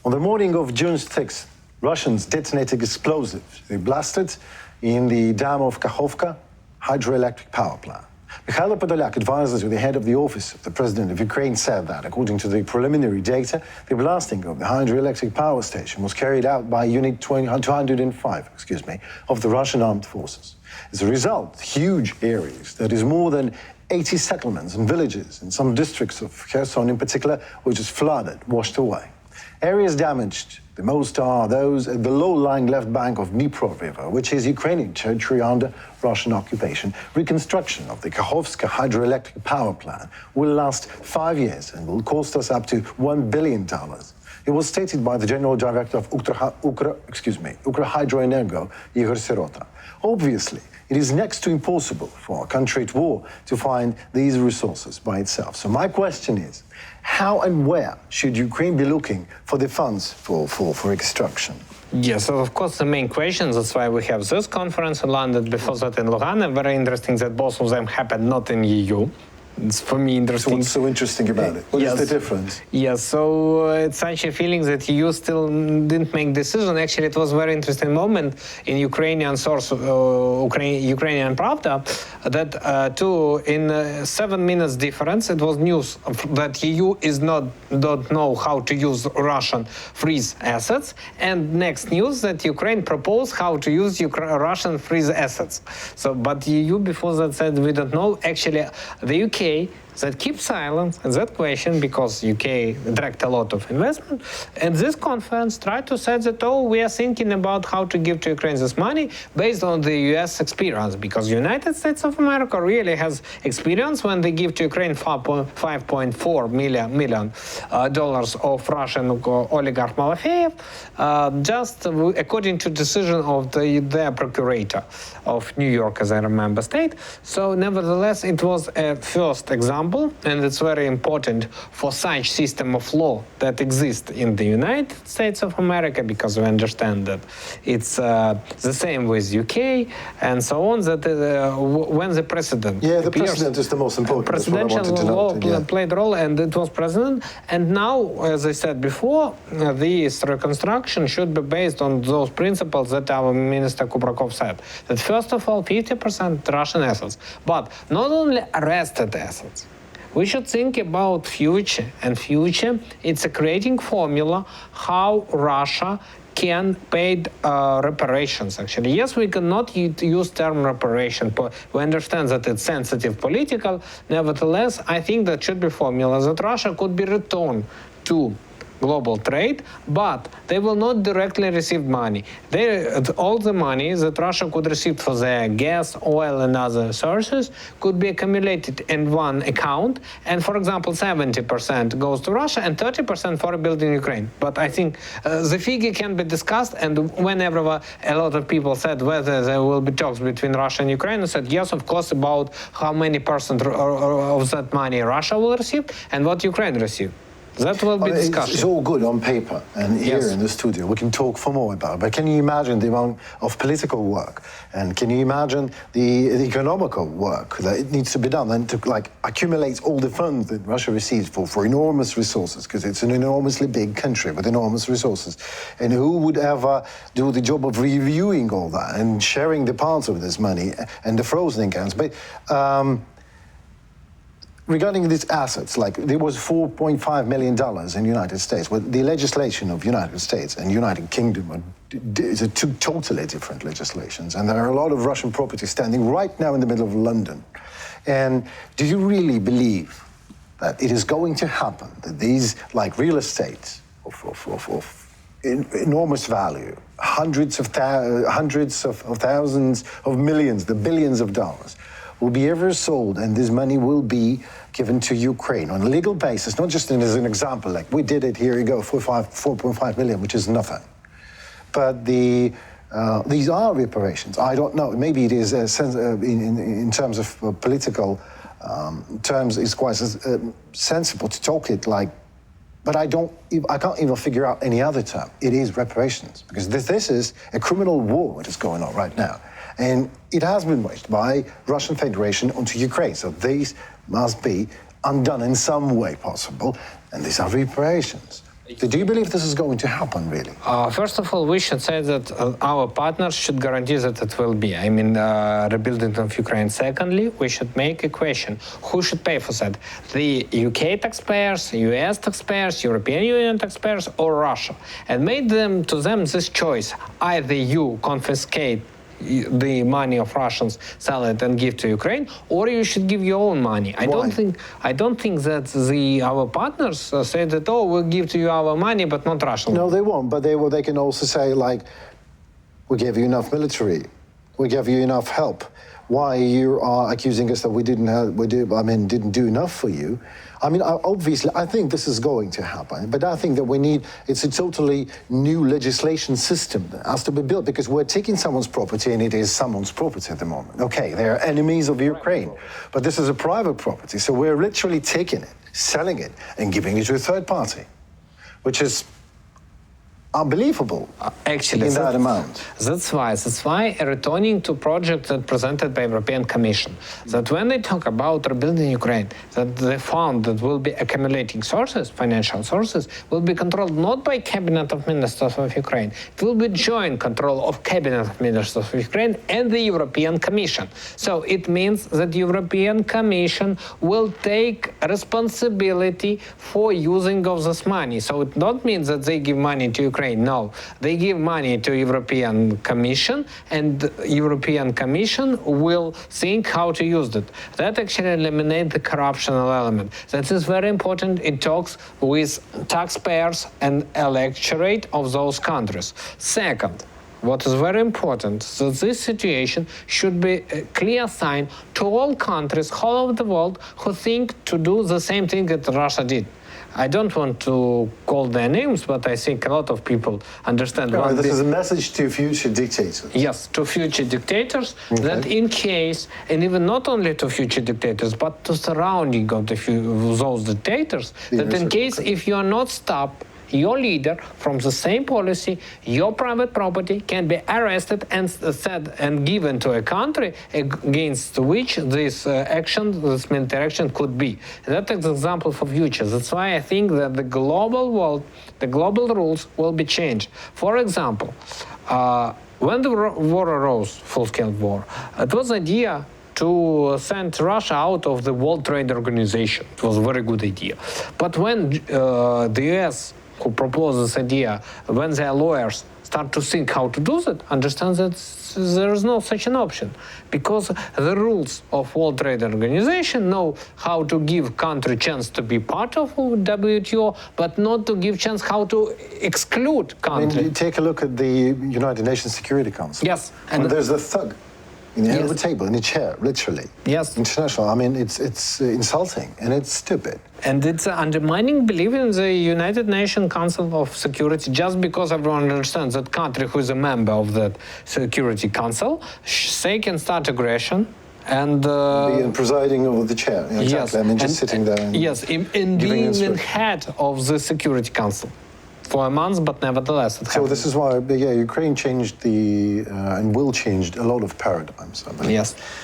On the morning of June 6th, Russians detonated explosives. They blasted in the dam of Kakhovka hydroelectric power plant. Mikhailo Podolyak, advisor to the head of the office of the president of Ukraine, said that, according to the preliminary data, the blasting of the hydroelectric power station was carried out by Unit 205 of the Russian armed forces. As a result, huge areas, that is more than 80 settlements and villages in some districts of Kherson in particular, were just flooded, washed away. Areas damaged the most are those at the low-lying left bank of Dnipro River, which is Ukrainian territory under Russian occupation. Reconstruction of the Kakhovka hydroelectric power plant will last 5 years and will cost us up to $1 billion. It was stated by the general director of Ukrhydroenergo, Igor Sirota. Obviously, it is next to impossible for a country at war to find these resources by itself. So my question is, how and where should Ukraine be looking for the funds for extraction? Yes, so of course the main question, that's why we have this conference in London, before that in Lugano. Very interesting that both of them happened not in EU. It's for me interesting. So what's so interesting about it? What is the difference? Yes, so it's such a feeling that EU still didn't make decision. Actually, it was a very interesting moment in Ukrainian source, Ukrainian Pravda, that in 7 minutes difference, it was news that EU don't know how to use Russian freeze assets, and next news that Ukraine proposed how to use Russian freeze assets. So, but EU before that said we don't know. Actually, the UK that keep silent on that question because UK attract a lot of investment. And this conference tried to say that, we are thinking about how to give to Ukraine this money based on the US experience, because United States of America really has experience when they give to Ukraine $5.4 million of Russian oligarch Malafeyev, just according to decision of their procurator of New York, as I remember, state. So nevertheless, it was a first example, and it's very important for such system of law that exists in the United States of America, because we understand that it's the same with UK and so on, that when the president the precedent is the most important. Presidential law played a role, and it was president. And now, as I said before, this reconstruction should be based on those principles that our Minister Kubrakov said, that first of all, 50% Russian assets, but not only arrested assets. We should think about future, and future, it's a creating formula how Russia can pay reparations, actually. Yes, we cannot use term reparation. We understand that it's sensitive political. Nevertheless, I think that should be formula that Russia could be returned to global trade, but they will not directly receive money. All the money that Russia could receive for their gas, oil, and other sources could be accumulated in one account, and for example, 70% goes to Russia and 30% for rebuilding Ukraine. But I think the figure can be discussed, and whenever a lot of people said whether there will be talks between Russia and Ukraine, I said yes, of course, about how many percent of that money Russia will receive and what Ukraine receive. That will be discussed. It's all good on paper, and here in the studio we can talk for more about it. But can you imagine the amount of political work, and can you imagine the economical work that it needs to be done, and to accumulate all the funds that Russia receives for enormous resources, because it's an enormously big country with enormous resources, and who would ever do the job of reviewing all that and sharing the parts of this money and the frozen accounts? But regarding these assets, there was $4.5 million in the United States. Well, the legislation of United States and United Kingdom is two totally different legislations, and there are a lot of Russian property standing right now in the middle of London. And do you really believe that it is going to happen that these, real estate of enormous value, hundreds of thousands of millions, the billions of dollars, will be ever sold, and this money will be given to Ukraine on a legal basis, not just as an example, we did it, here you go, 4.5 million, which is nothing. But these are reparations. I don't know, maybe it is in terms of political terms, it's quite sensible to talk it but I can't even figure out any other term. It is reparations, because this is a criminal war that is going on right now. And it has been waged by Russian Federation onto Ukraine. So these must be undone in some way possible. And these are reparations. Do you believe this is going to happen, really? First of all, we should say that our partners should guarantee that it will be. I mean, rebuilding of Ukraine. Secondly, we should make a question: who should pay for that? The UK taxpayers, US taxpayers, European Union taxpayers, or Russia? And made them this choice: either you confiscate the money of Russians, sell it and give to Ukraine, or you should give your own money. I don't think that our partners say that, oh, we'll give to you our money, but not Russian. No, they won't. But they can also say, like, we gave you enough military, we gave you enough help. Why you are accusing us that we didn't do enough for you? I mean, obviously, I think this is going to happen, but I think that it's a totally new legislation system that has to be built, because we're taking someone's property, and it is someone's property at the moment. Okay, they are enemies of Ukraine, but this is a private property, so we're literally taking it, selling it, and giving it to a third party, which is unbelievable. Actually, in that amount. That's why returning to project that presented by European Commission, that when they talk about rebuilding Ukraine, that the fund that will be accumulating sources, financial sources, will be controlled not by Cabinet of Ministers of Ukraine. It will be joint control of Cabinet of Ministers of Ukraine and the European Commission. So it means that the European Commission will take responsibility for using of this money. So it not means that they give money to Ukraine. No, they give money to European Commission, and European Commission will think how to use it. That actually eliminates the corruptional element. That is very important in talks with taxpayers and electorate of those countries. Second, what is very important, that this situation should be a clear sign to all countries all over the world who think to do the same thing that Russia did. I don't want to call their names, but I think a lot of people understand. This is a message to future dictators. Yes, to future dictators, that in case, and even not only to future dictators, but to surrounding of those dictators, that in case if you are not stopped, your leader from the same policy, your private property can be arrested and said and given to a country against which this military action could be. That is an example for future. That's why I think that the global world, the global rules will be changed. For example, when the war arose, full-scale war, it was idea to send Russia out of the World Trade Organization. It was a very good idea. But when the US who proposed this idea, when their lawyers start to think how to do that, understand that there is no such an option, because the rules of World Trade Organization know how to give country chance to be part of WTO, but not to give chance how to exclude country. I mean, take a look at the United Nations Security Council. Yes, and there's a thug in the end of the table, in a chair, literally. Yes. International. I mean, it's insulting and it's stupid. And it's undermining belief in the United Nations Council of Security, just because everyone understands that country who is a member of that Security Council, they can start aggression and being presiding over the chair. Yeah, exactly. Yes, I mean, just sitting there. And in being the head of the Security Council for a month, but nevertheless it happened. So this is why, Ukraine changed and will change a lot of paradigms, I believe. Yes.